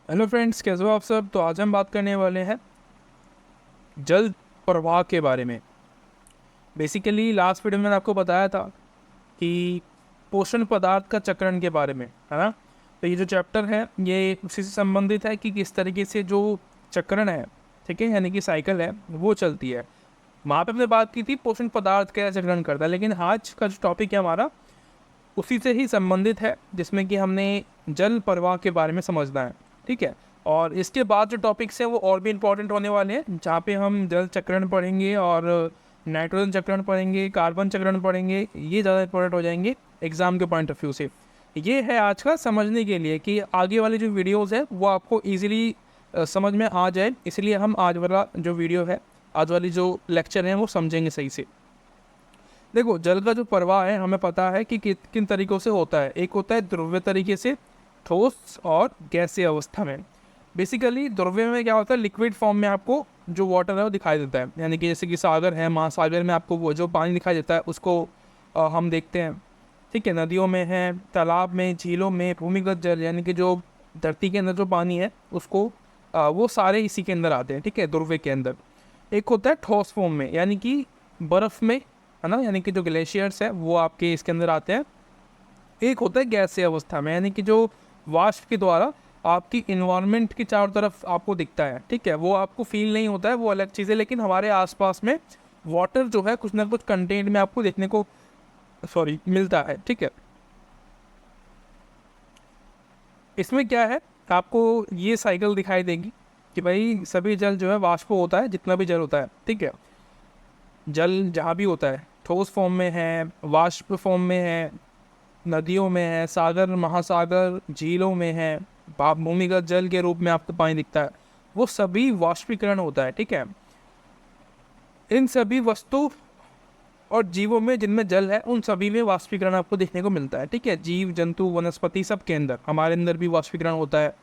Hello friends, कैसे हो आप सब। तो आज हम बात करने वाले हैं जल प्रवाह के बारे में। बेसिकली लास्ट वीडियो में मैंने आपको बताया था कि पोषण पदार्थ का चक्रण के बारे में, है ना। तो ये जो चैप्टर है ये उसी से संबंधित है कि किस तरीके से जो चक्रण है, ठीक है, यानी कि साइकिल है, वो चलती है। वहाँ पे हमने बात की थी पोषण पदार्थ का चक्रण करता है, लेकिन आज का जो टॉपिक है हमारा उसी से ही संबंधित है, जिसमें कि हमने जल प्रवाह के बारे में समझना है, ठीक है। और इसके बाद जो टॉपिक्स हैं वो और भी इम्पोर्टेंट होने वाले हैं, जहाँ पे हम जल चक्रण पढ़ेंगे और नाइट्रोजन चक्रण पढ़ेंगे, कार्बन चक्रण पढ़ेंगे। ये ज़्यादा इंपॉर्टेंट हो जाएंगे एग्ज़ाम के पॉइंट ऑफ व्यू से। ये है आज का समझने के लिए कि आगे वाली जो वीडियोज़ है वो आपको ईजिली समझ में आ जाए, इसलिए हम आज वाला जो वीडियो है, आज वाली जो लेक्चर है वो समझेंगे सही से। देखो, जल का जो प्रवाह है हमें पता है कि किन तरीक़ों से होता है। एक होता है द्रव्य तरीके से, ठोस और गैसीय अवस्था में। बेसिकली द्रव्य में क्या होता है, लिक्विड फॉर्म में आपको जो वाटर है वो दिखाई देता है, यानी कि जैसे कि सागर है, महासागर में आपको वो जो पानी दिखाई देता है उसको हम देखते हैं, ठीक है। नदियों में है, तालाब में, झीलों में, भूमिगत जल यानी कि जो धरती के अंदर जो पानी है उसको वो सारे इसी के अंदर आते हैं, ठीक है, द्रव्य के अंदर। एक होता है ठोस फॉर्म में, यानी कि बर्फ़ में, है ना, यानी कि जो ग्लेशियर्स है वो आपके इसके अंदर आते हैं। एक होता है गैसीय अवस्था में, यानी कि जो वाष्प के द्वारा आपकी इन्वायरमेंट की चारों तरफ आपको दिखता है, ठीक है। वो आपको फील नहीं होता है, वो अलग चीज़ है, लेकिन हमारे आसपास में वाटर जो है कुछ ना कुछ कंटेंट में आपको देखने को मिलता है, ठीक है। इसमें क्या है, आपको ये साइकिल दिखाई देगी कि भाई सभी जल जो है वाष्प होता है, जितना भी जल होता है, ठीक है। जल जहाँ भी होता है ठोस फॉर्म में है, वाष्प फॉर्म में है, नदियों में है, सागर, महासागर, झीलों में है, भूमिगत जल के रूप में आपको पानी दिखता है, वो सभी वाष्पीकरण होता है, ठीक है। इन सभी वस्तु और जीवों में जिनमें जल है उन सभी में वाष्पीकरण आपको देखने को मिलता है, ठीक है। जीव जंतु वनस्पति सब के अंदर, हमारे अंदर भी वाष्पीकरण होता है,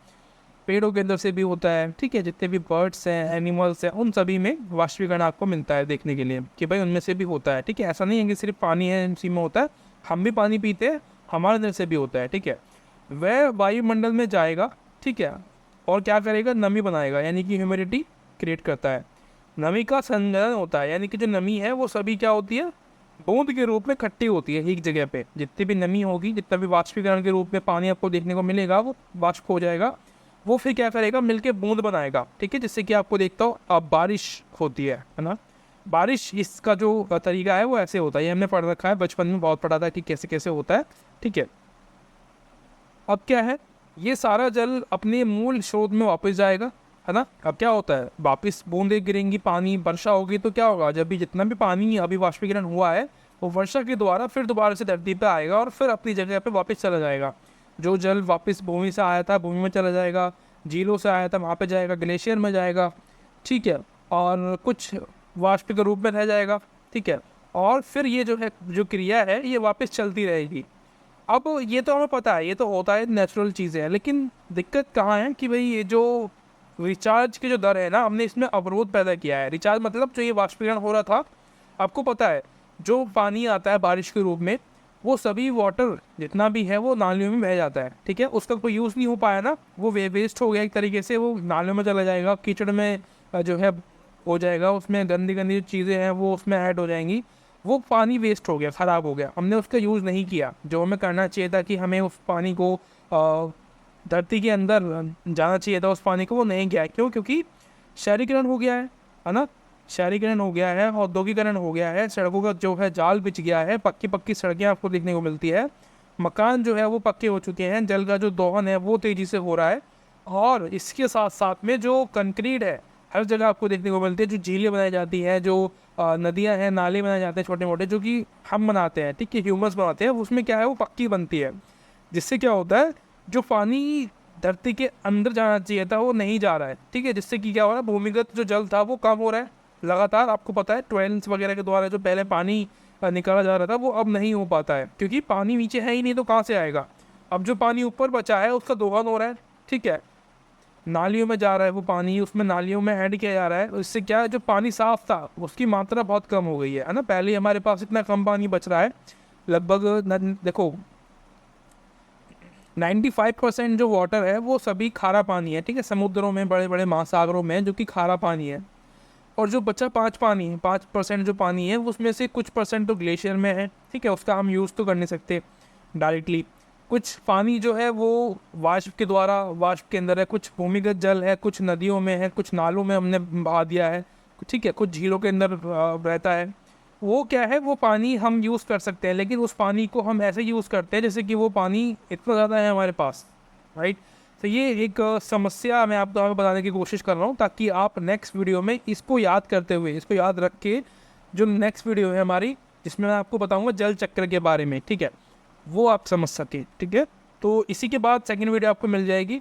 पेड़ों के अंदर से भी होता है, ठीक है। जितने भी बर्ड्स हैं, एनिमल्स हैं, उन सभी में वाष्पीकरण आपको मिलता है देखने के लिए कि भाई उनमें से भी होता है, ठीक है। ऐसा नहीं है कि सिर्फ पानी है इसी में होता है, हम भी पानी पीते हैं, हमारे अंदर से भी होता है, ठीक है। वह वायुमंडल में जाएगा, ठीक है, और क्या करेगा, नमी बनाएगा, यानी कि ह्यूमिडिटी क्रिएट करता है। नमी का संचलन होता है, यानी कि जो नमी है वो सभी क्या होती है, बूंद के रूप में इकट्ठी होती है एक जगह पे। जितनी भी नमी होगी, जितना भी वाष्पीकरण के रूप में पानी आपको देखने को मिलेगा, वो वाष्प हो जाएगा, वो फिर क्या करेगा, मिलके बूंद बनाएगा, ठीक है। जिससे कि आपको देखता हो अब बारिश होती है ना। बारिश इसका जो तरीका है वो ऐसे होता है, ये हमने पढ़ रखा है, बचपन में बहुत पढ़ा था कि कैसे कैसे होता है, ठीक है। अब क्या है, ये सारा जल अपने मूल स्रोत में वापस जाएगा, है ना। अब क्या होता है, वापस बूंदें गिरेंगी, पानी वर्षा होगी, तो क्या होगा, जब भी जितना भी पानी अभी वाष्पीकरण हुआ है वो वर्षा के द्वारा फिर दोबारा से धरती पे आएगा और फिर अपनी जगह पे वापस चला जाएगा। जो जल वापस भूमि से आया था भूमि में चला जाएगा, झीलों से आया था वहाँ पे जाएगा, ग्लेशियर में जाएगा, ठीक है, और कुछ वाष्प के रूप में रह जाएगा, ठीक है। और फिर ये जो है, जो क्रिया है ये वापस चलती रहेगी। अब ये तो हमें पता है, ये तो होता है, नेचुरल चीज़ें हैं, लेकिन दिक्कत कहाँ है कि भाई ये जो रिचार्ज की जो दर है ना, हमने इसमें अवरोध पैदा किया है। रिचार्ज मतलब जो ये वाष्पीकरण हो रहा था, आपको पता है जो पानी आता है बारिश के रूप में, वो सभी वाटर जितना भी है वो नालियों में बह जाता है, ठीक है। उसका कोई यूज़ नहीं हो पाया ना, वो वेस्ट हो गया एक तरीके से, वो नालियों में चला जाएगा, कीचड़ में जो है हो जाएगा, उसमें गंदी गंदी जो चीज़ें हैं वो उसमें ऐड हो जाएंगी, वो पानी वेस्ट हो गया, ख़राब हो गया, हमने उसका यूज़ नहीं किया। जो हमें करना चाहिए था कि हमें उस पानी को धरती के अंदर जाना चाहिए था, उस पानी को, वो नहीं गया। क्यों? क्योंकि शहरीकरण हो गया है ना। शहरीकरण हो गया है, औद्योगिकरण हो गया है, सड़कों का जो है जाल बिछ गया है, पक्की पक्की सड़कें आपको देखने को मिलती है, मकान जो है वो पक्के हो चुके हैं, जल का जो दोहन है वो तेज़ी से हो रहा है, और इसके साथ साथ में जो कंक्रीट है हर जगह आपको देखने को मिलती है, जो झीलें बनाई जाती हैं, जो नदियाँ हैं, नाले बनाए जाते हैं छोटे मोटे, जो कि हम बनाते हैं, ठीक है, ह्यूमंस बनाते हैं, उसमें क्या है वो पक्की बनती है। जिससे क्या होता है, जो पानी धरती के अंदर जाना चाहिए था वो नहीं जा रहा है, ठीक है। जिससे कि क्या हो रहा है, भूमिगत जो जल था वो कम हो रहा है लगातार। आपको पता है ट्वेल्स वगैरह के द्वारा जो पहले पानी निकाला जा रहा था वो अब नहीं हो पाता है, क्योंकि पानी नीचे है ही नहीं, तो कहाँ से आएगा। अब जो पानी ऊपर बचा है उसका दोहन हो रहा है, ठीक है, नालियों में जा रहा है वो पानी, उसमें नालियों में ऐड किया जा रहा है। इससे क्या है, जो पानी साफ था उसकी मात्रा बहुत कम हो गई है ना। पहले हमारे पास इतना कम पानी बच रहा है, लगभग देखो 95% जो वाटर है वो सभी खारा पानी है, ठीक है, समुद्रों में, बड़े बड़े महासागरों में, जो कि खारा पानी है। और जो बचा 5% जो पानी है उसमें से कुछ परसेंट तो ग्लेशियर में है, ठीक है, उसका हम यूज़ तो कर नहीं सकते डायरेक्टली। कुछ पानी जो है वो वाष्प के द्वारा, वाष्प के अंदर है, कुछ भूमिगत जल है, कुछ नदियों में है, कुछ नालों में हमने बहा दिया है, ठीक है, कुछ झीलों के अंदर रहता है। वो क्या है, वो पानी हम यूज़ कर सकते हैं, लेकिन उस पानी को हम ऐसे यूज़ करते हैं जैसे कि वो पानी इतना ज़्यादा है हमारे पास, राइट। तो ये एक समस्या मैं आपको बताने की कोशिश कर रहा हूँ, ताकि आप नेक्स्ट वीडियो में इसको याद करते हुए, इसको याद रख के, जो नेक्स्ट वीडियो है हमारी, जिसमें मैं आपको बताऊँगा जल चक्र के बारे में, ठीक है, वो आप समझ सके, ठीक है। तो इसी के बाद सेकंड वीडियो आपको मिल जाएगी,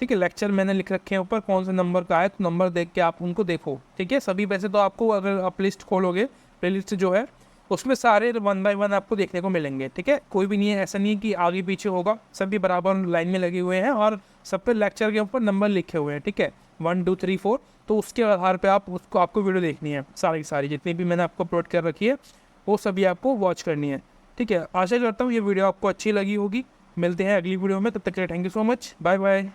ठीक है। लेक्चर मैंने लिख रखे हैं ऊपर, कौन से नंबर का है, तो नंबर देख के आप उनको देखो, ठीक है। सभी वैसे तो आपको, अगर आप लिस्ट खोलोगे, प्ले लिस्ट जो है उसमें सारे 1 बाय 1 आपको देखने को मिलेंगे, ठीक है। कोई भी नहीं है, ऐसा नहीं है कि आगे पीछे होगा, सभी बराबर लाइन में लगे हुए हैं और सब पे लेक्चर के ऊपर नंबर लिखे हुए हैं, ठीक है, 1 2 3 4। तो उसके आधार पर आप उसको, आपको वीडियो देखनी है, सारी सारी जितनी भी मैंने आपको अपलोड कर रखी है वो सभी आपको वॉच करनी है, ठीक है। आशा करता हूँ ये वीडियो आपको अच्छी लगी होगी। मिलते हैं अगली वीडियो में, तब तक के लिए thank you so much, bye bye.